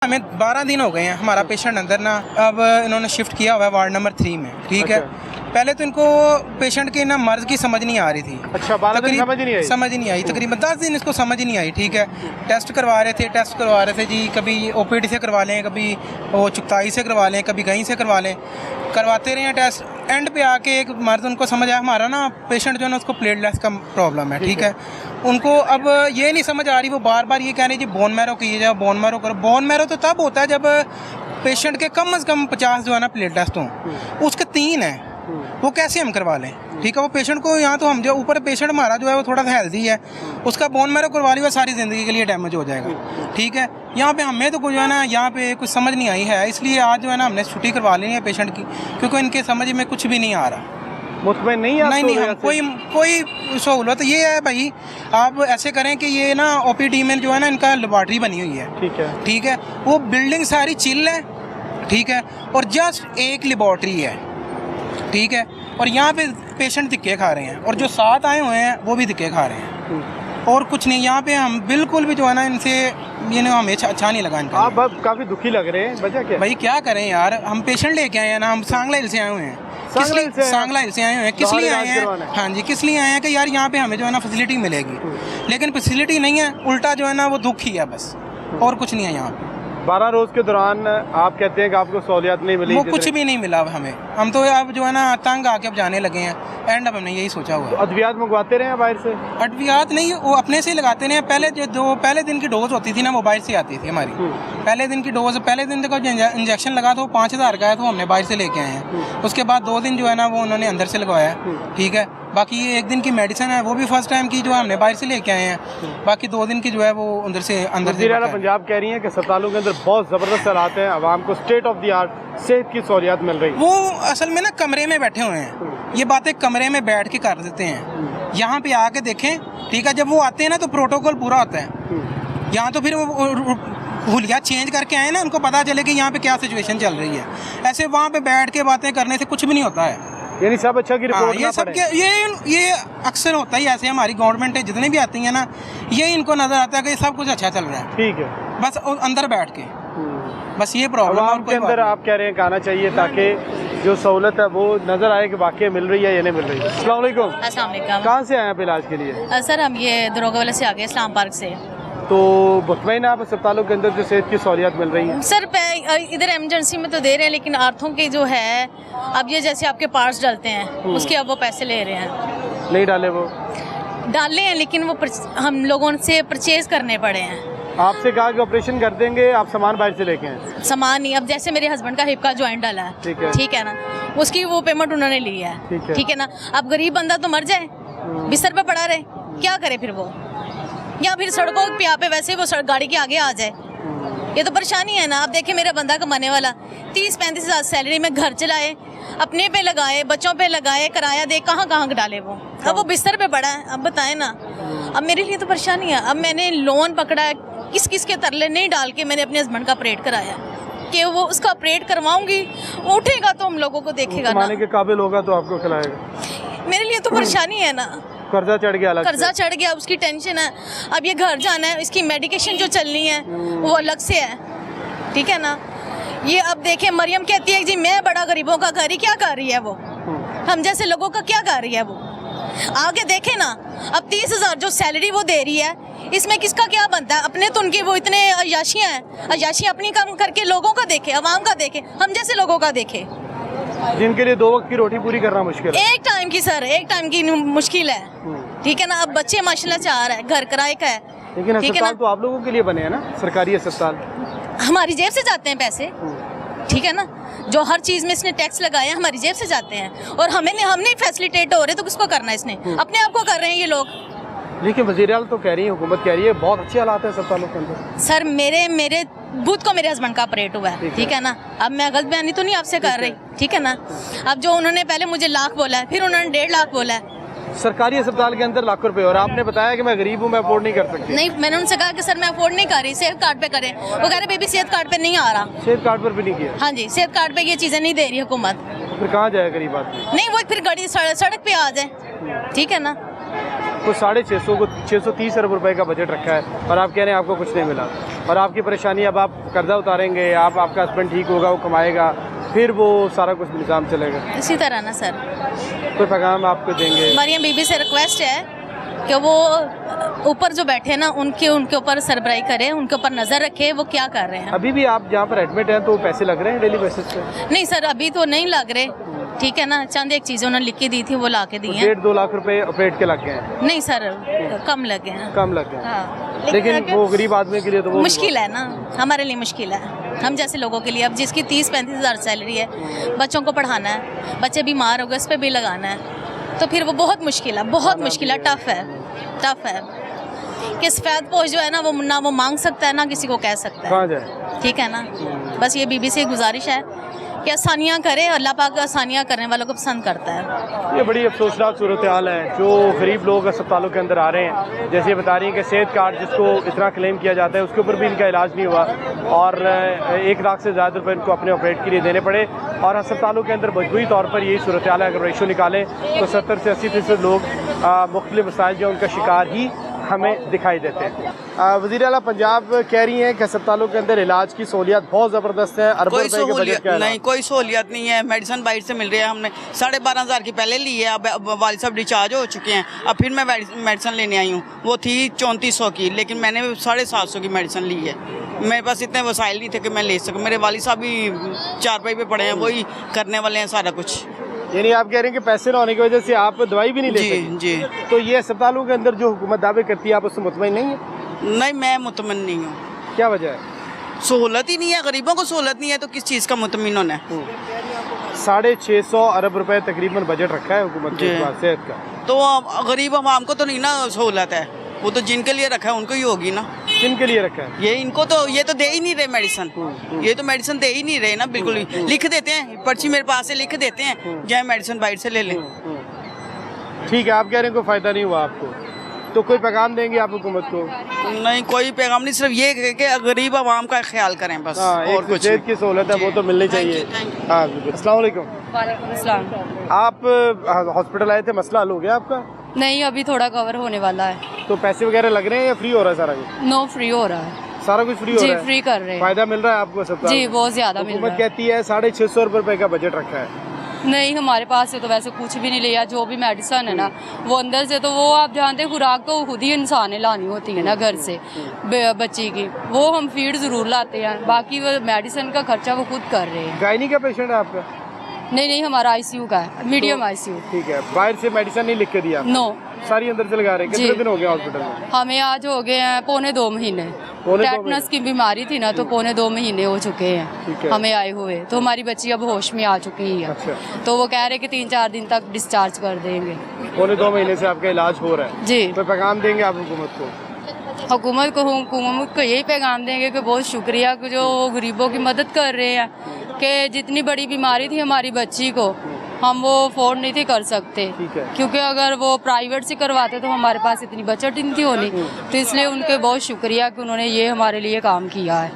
हमें 12 दिन हो गए हैं हमारा पेशेंट अंदर ना, अब इन्होंने शिफ्ट किया हुआ है वार्ड नंबर 3 में, ठीक है। पहले तो इनको पेशेंट के ना मर्ज की समझ नहीं आ रही थी। अच्छा, 12 दिन समझ नहीं आई। तकरीबन 10 दिन इसको समझ ही नहीं आई, ठीक है। टेस्ट करवा रहे थे जी, कभी ओपीडी से करवा लें, कभी वो चुगताई से करवा लें, कभी कहीं से करवा लें, करवाते रहे हैं टेस्ट। एंड पे आके एक मर्ज उनको समझ आया हमारा ना पेशेंट जो है ना उसको प्लेटलेट्स का प्रॉब्लम है, ठीक है। उनको अब ये नहीं समझ आ रही, वो बार बार ये कह रहे हैं जी बोन मैरो कीजिए जाए, बोन मैरो करो। बोन मैरो तो तब होता है जब पेशेंट के कम से कम 50 जो है ना प्लेटलेट्स हों, उसके 3 हैं, वो कैसे हम करवा लें, ठीक है। वो पेशेंट को यहाँ तो हम जो ऊपर पेशेंट हमारा जो है वो थोड़ा सा हेल्दी है, उसका बोन मैरो करवा लिया सारी ज़िंदगी के लिए डैमेज हो जाएगा, ठीक है। यहाँ पे हमें तो कुछ जो है ना यहाँ पे कुछ समझ नहीं आई है, इसलिए आज जो है ना हमने छुट्टी करवा लेनी है पेशेंट की, क्योंकि इनके समझ में कुछ भी नहीं आ रहा। मुतमईन नहीं हम कोई सहूलत ये है भाई, आप ऐसे करें कि ये ना ओपीडी में जो है ना इनका लेबॉर्ट्री बनी हुई है, ठीक है। वो बिल्डिंग सारी चिल है, ठीक है, और जस्ट एक लेबॉर्ट्री है, ठीक है। और यहाँ पे पेशेंट धिक्के खा रहे हैं, और जो साथ आए हुए हैं वो भी धिक्के खा रहे हैं, और कुछ नहीं। यहाँ पे हम बिल्कुल भी जो है ना इनसे ये ना हमें अच्छा नहीं लगा इनका। आप काफ़ी दुखी लग रहे हैं, वजह क्या? भाई क्या करें यार, हम पेशेंट लेके आए हैं ना, हम सांगला हिल से आए हुए हैं, सांगला हिल से आए हुए हैं। किस लिए आए हैं? हाँ जी, किस लिए आए हैं कि यार यहाँ पे हमें जो है ना फैसिलिटी मिलेगी, लेकिन फैसिलिटी नहीं है, उल्टा जो है ना वो दुख ही है बस, और कुछ नहीं है यहाँ पे। 12 रोज़ के दौरान आप कहते हैं कि आपको सहूलियत नहीं मिली? वो कुछ भी नहीं मिला हमें, हम तो अब जो है ना तंग आके अब जाने लगे हैं। एंड अब हमने यही सोचा हुआ है। तो अद्वियात मंगवाते रहे हैं बाहर से? अद्वियात नहीं, वो अपने से ही लगाते रहे। पहले दिन की डोज होती थी ना वो बाहर से आती थी हमारी। पहले दिन की डोज, पहले दिन का इंजेक्शन लगा था वो 5000 का है, तो हमने बाहर से लेके आए हैं। उसके बाद 2 दिन जो है ना वो उन्होंने अंदर से लगवाया, ठीक है। बाकी ये 1 दिन की मेडिसिन है, वो भी फर्स्ट टाइम की जो है हमने बाहर से लेके आए हैं। बाकी 2 दिन की जो है वो अंदर से पंजाब कह रही है कि अस्पतालों के अंदर बहुत ज़बरदस्त हालात हैं, आवाम को स्टेट ऑफ द आर्ट सेहत की सहूलियत मिल रही है। वो असल में ना कमरे में बैठे हुए हैं, ये बातें कमरे में बैठ के कर देते हैं। यहाँ पे आके देखें, ठीक है, जब वो आते हैं ना तो प्रोटोकॉल पूरा होता है। यहाँ तो फिर वो हुलिया चेंज करके आए ना, उनको पता चले कि यहाँ पे क्या सिचुएशन चल रही है। ऐसे वहाँ पे बैठ के बातें करने से कुछ भी नहीं होता है। यानी सब अच्छा की रिपोर्ट ये सब ये अक्सर होता ही ऐसे, हमारी गवर्नमेंट है जितने भी आती है ना, ये इनको नजर आता है कि सब कुछ अच्छा चल रहा है, ठीक है, बस अंदर बैठ के, बस ये प्रॉब्लम है। के अंदर आप कह रहे हैं आना चाहिए ताकि जो सहूलत है वो नजर आए कि वाकई मिल रही है या नहीं मिल रही है। अस्सलाम वालेकुम। कहाँ से आए आप इलाज के लिए? सर हम ये दरोगा वाले से आ गए, इस्लाम पार्क से। तो मुतमईन आप अस्पतालों के अंदर जो सेहत की सहूलियत मिल रही है? सर इधर एमरजेंसी में तो दे रहे हैं, लेकिन आर्थों की जो है अब ये जैसे आपके पार्ट्स डालते हैं उसके अब वो पैसे ले रहे हैं। नहीं डाले? वो डाले हैं, लेकिन वो हम लोगों से परचेज करने पड़े हैं। आपसे कहा कि ऑपरेशन कर देंगे, आप सामान बाहर से लेके आए? सामान नहीं, अब जैसे मेरे हस्बैंड का हिप का जॉइंट डाला है, ठीक है ना, उसकी वो पेमेंट उन्होंने ली है, ठीक है ना। अब गरीब बंदा तो मर जाए, बिस्तर पे पड़ा रहे, क्या करे फिर वो, या फिर सड़कों पे वैसे वो गाड़ी के आगे आ जाए, ये तो परेशानी है ना। आप देखें मेरा बंदा कमाने वाला 30-35 हज़ार सैलरी में घर चलाए, अपने पे लगाए, बच्चों पे लगाए, किराया दे, कहाँ डाले वो, अब वो बिस्तर पे पड़ा है। अब बताएं ना, अब मेरे लिए तो परेशानी है। अब मैंने लोन पकड़ा है, किस के तरले नहीं डाल के मैंने अपने हस्बैंड का ऑपरेट कराया कि वो उसका ऑपरेट करवाऊंगी, वो उठेगा तो हम लोगों को देखेगा ना, के काबिल होगा तो आपको खिलाएगा। मेरे लिए तो परेशानी है ना, कर्जा चढ़ गया, उसकी टेंशन है। अब ये घर जाना है, इसकी मेडिकेशन जो चलनी है वो अलग से है, ठीक है ना। ये अब देखें, मरियम कहती है जी मैं बड़ा गरीबों का कर रही, क्या कर रही है वो, हम जैसे लोगों का क्या कर रही है वो। आगे देखें ना, अब 30,000 जो सैलरी वो दे रही है, इसमें किसका क्या बनता है? अपने तो उनकी वो इतने अयाशियाँ हैं, अयाशी अपनी कम करके लोगों का देखे, अवाम का देखे, हम जैसे लोगों का देखे, जिनके लिए 2 वक्त की रोटी पूरी करना मुश्किल है। एक टाइम की सर, एक टाइम की मुश्किल है, ठीक है ना। अब बच्चे माशाल्लाह 4 है, घर किराए का है, लेकिन अस्पताल तो आप लोगों के लिए बने हैं ना, सरकारी अस्पताल। हमारी जेब से जाते हैं पैसे, ठीक है ना, जो हर चीज़ में इसने टैक्स लगाया हमारी जेब से जाते हैं, और हम नहीं फैसिलिटेट हो रहे तो किसको करना है? इसने अपने आप को कर रहे हैं ये लोग। लेकिन वज़ीर-ए-आला तो कह रही है, हुकूमत कह रही है बहुत अच्छे हालात है अस्पतालों के अंदर। सर मेरे बूथ को मेरे हस्बैंड का ऑपरेट हुआ है, ठीक है ना। अब मैं गलत बयानी तो नहीं आपसे कर रही, ठीक है ना। अब जो उन्होंने पहले मुझे लाख बोला है, फिर उन्होंने 1.5 लाख बोला है। सरकारी अस्पताल के अंदर लाख रुपए, और आपने बताया कि मैं गरीब हूँ, मैं अफोर्ड नहीं कर सकती। नहीं, मैंने उनसे कहा कि सर मैं अफोर्ड नहीं कर रही, सेहत कार्ड पे करें। वो कह रहे बेबी सेहत कार्ड पे नहीं आ रहा। सेहत कार्ड पर भी नहीं किया? हाँ जी, सेहत कार्ड पे ये चीज़ें नहीं दे रही हुकूमत। फिर कहाँ जाए गरीब आदमी? नहीं, वो फिर गाड़ी सड़क पे आ जाए, ठीक है ना। तो 650 को 630 अरब रुपए का बजट रखा है और आप कह रहे हैं आपको कुछ नहीं मिला। और आपकी परेशानी, अब आप कर्जा उतारेंगे, आपका हस्बैंड ठीक होगा, वो कमाएगा, फिर वो सारा कुछ निज़ाम चलेगा। इसी तरह ना सर, कोई पैगाम आपको देंगे? मरियम बीबी से रिक्वेस्ट है कि वो ऊपर जो बैठे ना उनके ऊपर सरबराही करे, उनके ऊपर नज़र रखे वो क्या कर रहे हैं। अभी भी आप जहाँ पर एडमिट हैं तो पैसे लग रहे हैं डेली बेसिस पे? नहीं सर, अभी तो नहीं लग रहे, ठीक है ना। चंद एक चीज़ उन्होंने लिख के दी थी, वो ला के दी है। 1.5-2 लाख रुपए ऑपरेट के लग गए हैं? नहीं सर, कम लगे हैं। कम लग गए। हाँ, लेकिन वो गरीब आदमी के लिए तो वो मुश्किल है ना, हमारे लिए मुश्किल है, हम जैसे लोगों के लिए। अब जिसकी 30-35 हज़ार सैलरी है, बच्चों को पढ़ाना है, बच्चे बीमार हो गए, उस पर भी लगाना है, तो फिर वो बहुत मुश्किल है, बहुत मुश्किल है, टफ है। कि सफ़ेद पोश जो है ना, वो ना वो मांग सकता है ना किसी को कह सकता है। कहाँ जाए? ठीक है ना। बस ये बीबी से गुजारिश है कि आसानियाँ करे, अल्लाह पाक आसानियाँ करने वालों को पसंद करता है। ये बड़ी अफसोसनाक सूरत हाल है। जो गरीब लोग अस्पतालों के अंदर आ रहे हैं, जैसे ये बता रही हैं कि सेहत कार्ड जिसको इतना क्लेम किया जाता है उसके ऊपर भी इनका इलाज नहीं हुआ और 1 लाख से ज़्यादा रुपये इनको अपने ऑपरेट के लिए देने पड़े। और अस्पतालों के अंदर मजबूरी तौर पर यही सूरत हाल है। अगर रेशो निकालें तो 70 से 80% लोग मुख्तलिफ मसाइल जो उनका शिकार ही हमें दिखाई देते हैं। वज़ीर आला पंजाब कह रही हैं कि अस्पतालों के अंदर इलाज की सहूलियत बहुत ज़बरदस्त है। अरबों रुपए के बजट का नहीं, कोई सहूलियत नहीं है। मेडिसिन बाहर से मिल रही है, हमने 12,500 की पहले ली है। अब वालिद साहब डिस्चार्ज हो चुके हैं, अब फिर मैं मेडिसिन लेने आई हूँ। वो थी 3400 की, लेकिन मैंने 750 की मेडिसिन ली है। मेरे पास इतने वसाइल नहीं थे कि मैं ले सकूँ। मेरे वालिद साहब भी चारपाई पे पड़े हैं, वही करने वाले हैं सारा कुछ। यानी आप कह रहे हैं कि पैसे ना होने की वजह से आप दवाई भी नहीं ले सकते? जी। तो ये अस्पतालों के अंदर जो हुकूमत दावे करती है, आप उससे मुतमईन नहीं है? नहीं, मैं मुतमईन नहीं हूँ। क्या वजह है? सहूलत ही नहीं है, गरीबों को सहूलत नहीं है तो किस चीज़ का मुतमईन होना है? 650 अरब रुपए तकरीबन बजट रखा है हुकूमत ने सेहत का। तो गरीब आवाम को तो नहीं ना सहूलत है, वो तो जिनके लिए रखा है उनको ही होगी ना। किनके लिए रखा है? ये इनको तो ये तो दे ही नहीं रहे मेडिसिन, ये तो मेडिसिन दे ही नहीं रहे ना, बिल्कुल भी। लिख देते हैं, पर्ची मेरे पास से लिख देते हैं, जाए मेडिसिन बाहर से ले लें। ठीक है, आप कह रहे हैं कोई फ़ायदा नहीं हुआ आपको, तो कोई पैगाम देंगे आप हुकूमत को? नहीं, कोई पैगाम नहीं, सिर्फ ये कि गरीब आवाम का ख्याल करें बस। और कुछ सेहत की सहूलत है वो तो मिलनी चाहिए। हाँ, अस्सलाम वालेकुम। वालेकुम अस्सलाम। आप हॉस्पिटल आए थे, मसला हल हो गया आपका? नहीं, अभी थोड़ा कवर होने वाला है। तो पैसे वगैरह लग रहे हैं या फ्री हो रहा है सारा कुछ? नो, फ्री हो रहा है, सारा कुछ फ्री हो रहा है? फ्री कर रहे हैं। फायदा मिल रहा है आपको सब? जी, बहुत ज़्यादा मिल रहा हुकूमत है। कहती है 650 रुपए का बजट रखा है। नहीं, हमारे पास से तो वैसे कुछ भी नहीं लिया। जो भी मेडिसिन है ना, वो अंदर से तो वो आप जानते हैं, खुराक तो खुद ही इंसान ने लानी होती है ना घर से बच्ची की, वो हम फीड ज़रूर लाते हैं, बाकी वो मेडिसिन का खर्चा वो खुद कर रहे हैं। गायनी का पेशेंट है आपका? नहीं, हमारा ICU का है, मीडियम ICU। ठीक है, बाहर से मेडिसिन नहीं लिख के दिया? नो, सारी अंदर से लगा रहे हैं। कितने दिन हो गए हॉस्पिटल में? हमें आज हो गए हैं 2.25 महीने। टेटनस की बीमारी थी ना, तो 2.25 महीने हो चुके हैं हमें आए हुए। तो हमारी बच्ची अब होश में आ चुकी है। अच्छा। तो वो कह रहे कि 3-4 दिन तक डिस्चार्ज कर देंगे। 2.25 महीने से आपका इलाज हो रहा है जी। तो पैगाम देंगे आप हुकूमत को? हुकूमत को यही पैगाम देंगे कि बहुत शुक्रिया कि जो गरीबों की मदद कर रहे हैं, कि जितनी बड़ी बीमारी थी हमारी बच्ची को, हम वो अफोर्ड नहीं थे कर सकते, क्योंकि अगर वो प्राइवेट से करवाते तो हमारे पास इतनी बचत नहीं थी होनी। तो इसलिए उनके बहुत शुक्रिया कि उन्होंने ये हमारे लिए काम किया है।